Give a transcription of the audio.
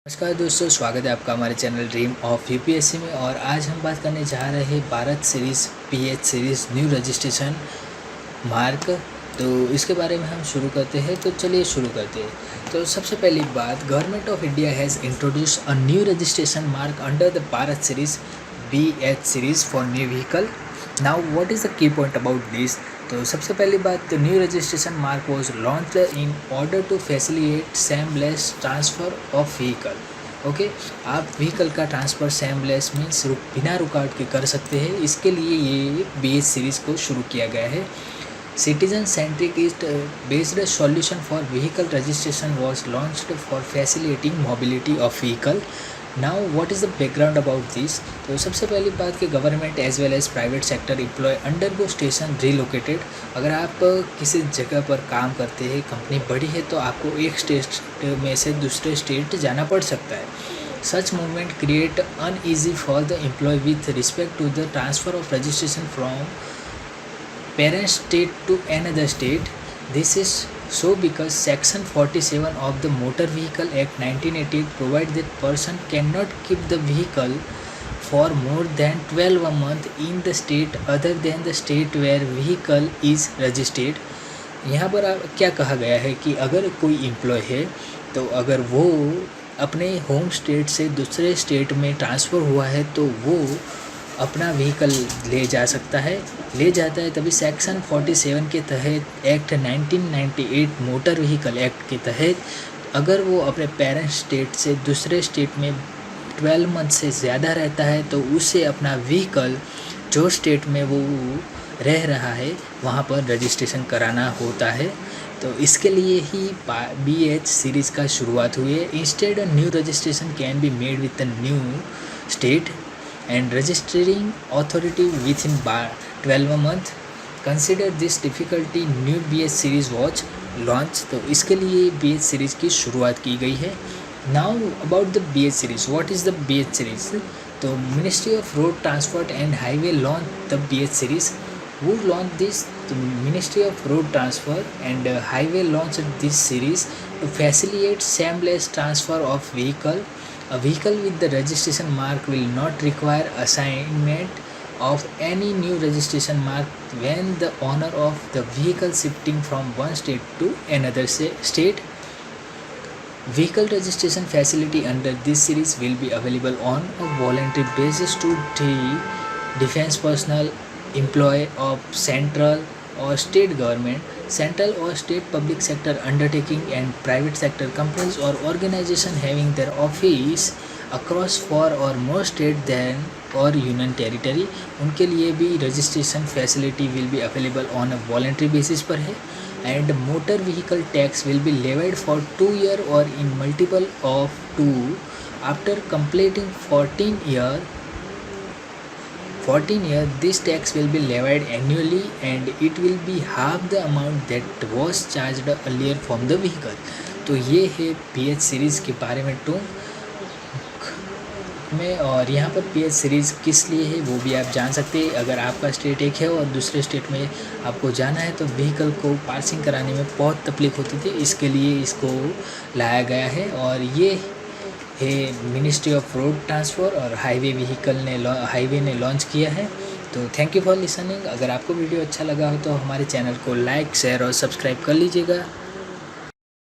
नमस्कार दोस्तों, स्वागत है आपका हमारे चैनल ड्रीम ऑफ यूपीएससी में। और आज हम बात करने जा रहे हैं Bharat series pH series new registration mark. तो इसके बारे में हम शुरू करते हैं। तो चलिए शुरू करते हैं। तो सबसे पहली बात, government of India has introduce a new registration mark under the Bharat series BH series for new vehicle. Now what is the key point about this. तो सबसे पहली बात, new registration mark was launch in order to facilitate seamless transfer of vehicle. Okay, आप vehicle का transfer seamless means बिना रुकावट के कर सकते हैं। इसके लिए ये BH सीरीज़ को शुरू किया गया है। Citizen centric is based solution for vehicle registration was launched for facilitating mobility of vehicle. Now what is the background about this. तो सबसे पहली बात कि government as well as private sector employ undergo station relocated. अगर आप किसी जगह पर काम करते हैं, कंपनी बड़ी है, तो आपको एक स्टेट में से दूसरे स्टेट जाना पड़ सकता है। Such movement create uneasy for the employ with respect to the transfer of registration from parent state to another state. This is so because section 47 of the Motor Vehicle Act 1988 provides that person cannot keep the vehicle for more than 12 a month in the state other than the state where vehicle is registered. यहाँ पर क्या कहा गया है कि अगर कोई employ है, तो अगर वो अपने होम स्टेट से दूसरे स्टेट में ट्रांसफ़र हुआ है, तो वो अपना व्हीकल ले जा सकता है, ले जाता है। तभी सेक्शन 47 के तहत एक्ट 1998 मोटर व्हीकल एक्ट के तहत अगर वो अपने पेरेंट स्टेट से दूसरे स्टेट में 12 मंथ से ज़्यादा रहता है, तो उसे अपना व्हीकल जो स्टेट में वो रह रहा है वहाँ पर रजिस्ट्रेशन कराना होता है। तो इसके लिए ही BH सीरीज़ का शुरुआत हुई है। Instead new registration can be made with a new state and registering authority within 12 month. Consider this difficulty, new BH series was launched. तो इसके लिए BH series की शुरुआत की गई है। Now about the BH series, what is the BH series? तो Ministry of Road Transport and Highway launched the BH series. Who launched this? तो Ministry of Road Transport and Highway launched this series to facilitate seamless transfer of vehicle. A vehicle with the registration mark will not require assignment of any new registration mark when the owner of the vehicle shifting from one state to another state. Vehicle registration facility under this series will be available on a voluntary basis to the defense personnel, employee of central or state government, central or state public sector undertaking and private sector companies or organization having their office across 4 or more state than or union territory. उनके लिए भी registration facility will be available on a voluntary basis पर है। and motor vehicle tax will be levied for 2 year or in multiple of 2 after completing 14 year. This tax will be levied annually and it will be half the amount that was charged earlier from the vehicle. तो ये है BH series के बारे में टूक में। और यहाँ पर BH सीरीज़ किस लिए है वो भी आप जान सकते हैं। अगर आपका स्टेट एक है और दूसरे स्टेट में आपको जाना है, तो व्हीकल को पासिंग कराने में बहुत तकलीफ होती थी, इसके लिए इसको लाया गया है। और ये है मिनिस्ट्री ऑफ रोड ट्रांसफ़र और हाईवे ने लॉन्च किया है। तो थैंक यू फॉर लिसनिंग। अगर आपको वीडियो अच्छा लगा हो तो हमारे चैनल को लाइक, शेयर और सब्सक्राइब कर लीजिएगा।